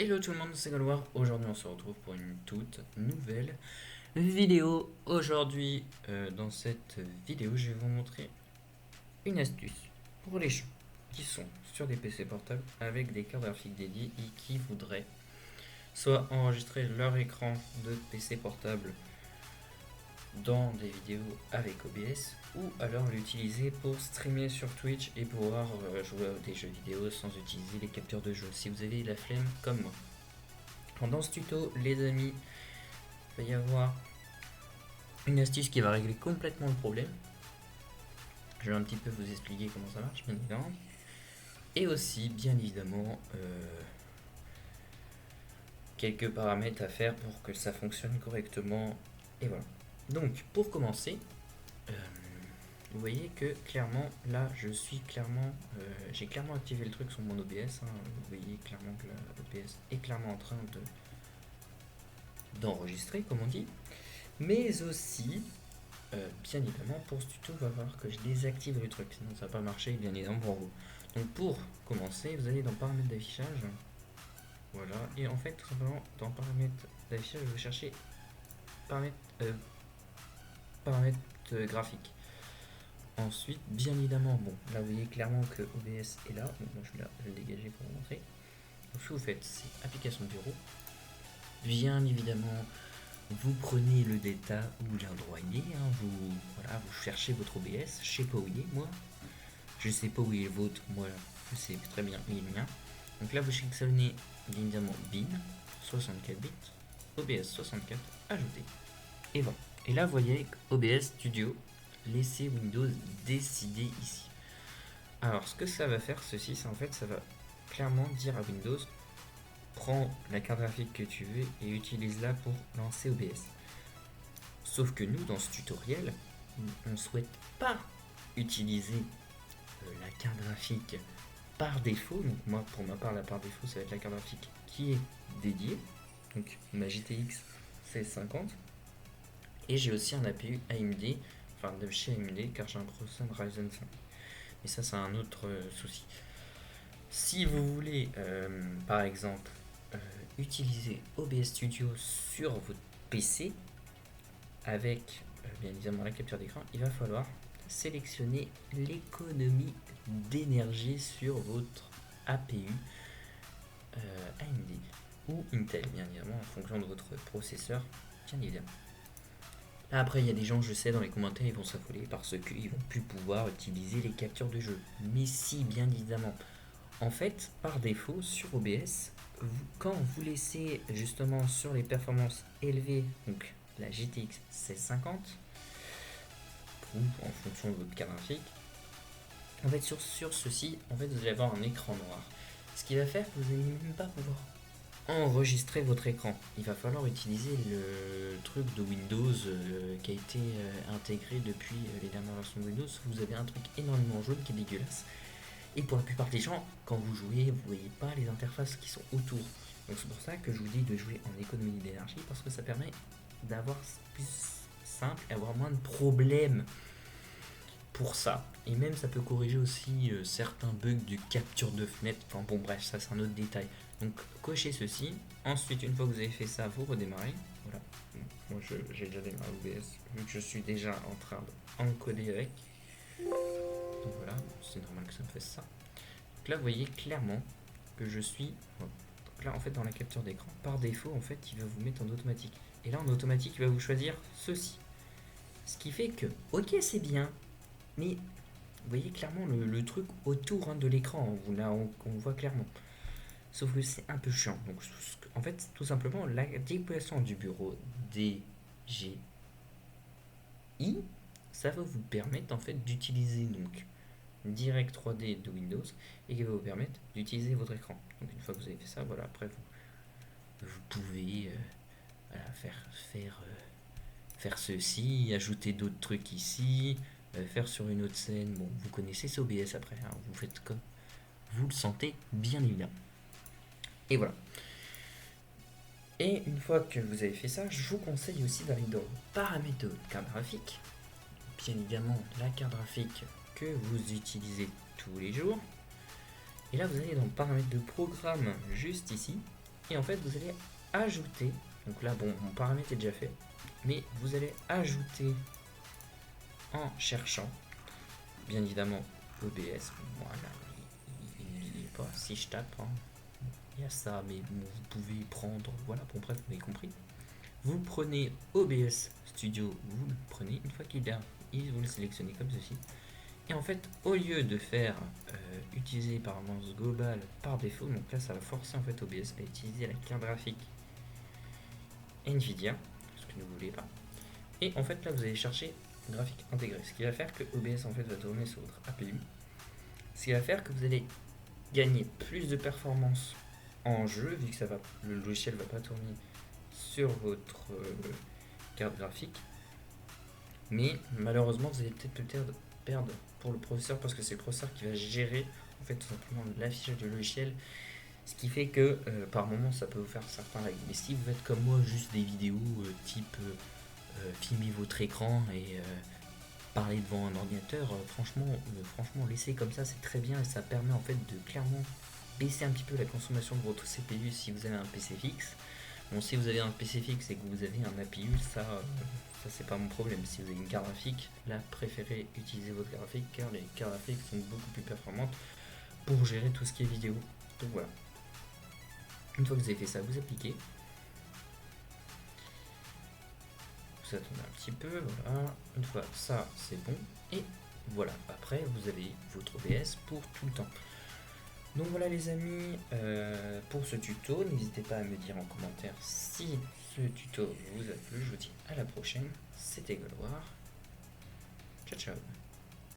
Hello tout le monde, c'est Galoir. Aujourd'hui on se retrouve pour une toute nouvelle vidéo. Aujourd'hui, dans cette vidéo, je vais vous montrer une astuce pour les gens qui sont sur des PC portables avec des cartes graphiques dédiées et qui voudraient soit enregistrer leur écran de PC portable dans des vidéos avec OBS ou alors l'utiliser pour streamer sur Twitch et pouvoir jouer à des jeux vidéo sans utiliser les captures de jeu si vous avez la flemme comme moi. Dans ce tuto, les amis, il va y avoir une astuce qui va régler complètement le problème. Je vais un petit peu vous expliquer comment ça marche, bien évidemment. Et aussi, bien évidemment, quelques paramètres à faire pour que ça fonctionne correctement. Et voilà. Donc, pour commencer, euh, vous voyez que clairement, là, j'ai clairement activé le truc sur mon OBS. Vous voyez clairement que l'OBS est clairement en train d'enregistrer, comme on dit. Mais aussi, bien évidemment, pour ce tuto, il va falloir que je désactive le truc, sinon ça va pas marcher, bien évidemment, pour vous. Donc pour commencer, vous allez dans paramètres d'affichage, voilà, et en fait, tout simplement, dans paramètres d'affichage, vous cherchez paramètres, paramètres graphiques. Ensuite, bien évidemment, bon, là vous voyez clairement que OBS est là, donc moi je vais le dégager pour vous montrer. Donc ce que vous faites, c'est application bureau, bien évidemment, vous prenez le delta ou l'endroit il est, voilà, vous cherchez votre OBS, je sais pas où il est moi, je sais pas où il est le vôtre, moi je sais très bien où il est le mien. Donc là vous sélectionnez bien évidemment bin, 64 bits, OBS 64, ajouter. Et voilà. Et là vous voyez OBS Studio, laissez Windows décider ici. Alors ce que ça va faire ceci, c'est en fait ça va clairement dire à Windows prends la carte graphique que tu veux et utilise-la pour lancer OBS. Sauf que nous, dans ce tutoriel, on ne souhaite pas utiliser la carte graphique par défaut. Donc moi, pour ma part, la par défaut, ça va être la carte graphique qui est dédiée. Donc ma GTX 1650. Et j'ai aussi un APU AMD, enfin de chez AMD, car j'ai un processeur Ryzen 5. Mais ça, c'est un autre souci. Si vous voulez, par exemple, utiliser OBS Studio sur votre PC avec bien évidemment la capture d'écran, il va falloir sélectionner l'économie d'énergie sur votre APU AMD ou Intel, bien évidemment, en fonction de votre processeur, bien évidemment. Là, après, il y a des gens, je sais, dans les commentaires, ils vont s'affoler parce qu'ils vont plus pouvoir utiliser les captures de jeu. Mais si, bien évidemment. En fait, par défaut, sur OBS, quand vous laissez justement sur les performances élevées, donc la GTX 1650, ou en fonction de votre carte graphique, en fait, sur ceci, en fait, vous allez avoir un écran noir. Ce qui va faire que vous n'allez même pas pouvoir enregistrer votre écran. Il va falloir utiliser le truc de Windows qui a été intégré depuis les dernières versions de Windows. Vous avez un truc énormément jaune qui est dégueulasse. Et pour la plupart des gens, quand vous jouez, vous voyez pas les interfaces qui sont autour. Donc c'est pour ça que je vous dis de jouer en économie d'énergie, parce que ça permet d'avoir plus simple et avoir moins de problèmes pour ça. Et même ça peut corriger aussi certains bugs de capture de fenêtre. Enfin bon bref, ça c'est un autre détail. Donc cochez ceci. Ensuite, une fois que vous avez fait ça, vous redémarrez. Voilà. Moi j'ai déjà démarré OBS, vu que je suis déjà en train d'encoder avec. Donc voilà, c'est normal que ça me fasse ça. Donc là, vous voyez clairement que je suis. Donc là, en fait, dans la capture d'écran, par défaut, en fait, il va vous mettre en automatique. Et là, en automatique, il va vous choisir ceci. Ce qui fait que, ok, c'est bien, mais vous voyez clairement le truc autour de l'écran. Là, on voit clairement. Sauf que c'est un peu chiant. Donc, en fait, tout simplement, la déploiement du bureau DGI, ça va vous permettre en fait d'utiliser donc Direct 3D de Windows et qui va vous permettre d'utiliser votre écran. Donc une fois que vous avez fait ça, voilà, après vous pouvez voilà, faire ceci, ajouter d'autres trucs ici, faire sur une autre scène. Bon, vous connaissez ce OBS après, hein, vous faites comme vous le sentez, bien évidemment. Et voilà. Et une fois que vous avez fait ça, je vous conseille aussi d'aller dans paramètres de carte graphique. Bien évidemment, la carte graphique que vous utilisez tous les jours. Et là, vous allez dans paramètres de programme juste ici. Et en fait, vous allez ajouter, donc là, bon, mon paramètre est déjà fait, mais vous allez ajouter en cherchant, bien évidemment, OBS. Voilà, il est pas, si je tape, hein, il y a ça, mais bon, vous pouvez prendre, voilà, bon, bref, vous avez compris. Vous prenez OBS Studio, vous le prenez, une fois qu'il est là, vous le sélectionnez comme ceci. Et en fait, au lieu de faire utiliser performance globale par défaut, donc là ça va forcer en fait OBS à utiliser la carte graphique Nvidia, ce que vous ne voulez pas. Et en fait là vous allez chercher graphique intégré, ce qui va faire que OBS en fait va tourner sur votre APU, ce qui va faire que vous allez gagner plus de performance en jeu, vu que le logiciel va pas tourner sur votre carte graphique. Mais malheureusement, vous allez peut-être perdre pour le processeur parce que c'est le processeur qui va gérer en fait tout simplement l'affichage du logiciel. Ce qui fait que par moment ça peut vous faire certains lags. Mais si vous faites comme moi juste des vidéos type filmer votre écran et parler devant un ordinateur, franchement laisser comme ça c'est très bien et ça permet en fait de clairement baisser un petit peu la consommation de votre CPU si vous avez un PC fixe. Bon, si vous avez un PC fixe et que vous avez un APU, ça c'est pas mon problème. Si vous avez une carte graphique, là préférez utiliser votre carte graphique car les cartes graphiques sont beaucoup plus performantes pour gérer tout ce qui est vidéo. Donc voilà. Une fois que vous avez fait ça, vous appliquez. Vous attendez un petit peu, voilà. Une fois ça c'est bon. Et voilà, après vous avez votre OBS pour tout le temps. Donc voilà les amis, pour ce tuto, n'hésitez pas à me dire en commentaire si ce tuto vous a plu. Je vous dis à la prochaine, c'était Galoire. Ciao ciao.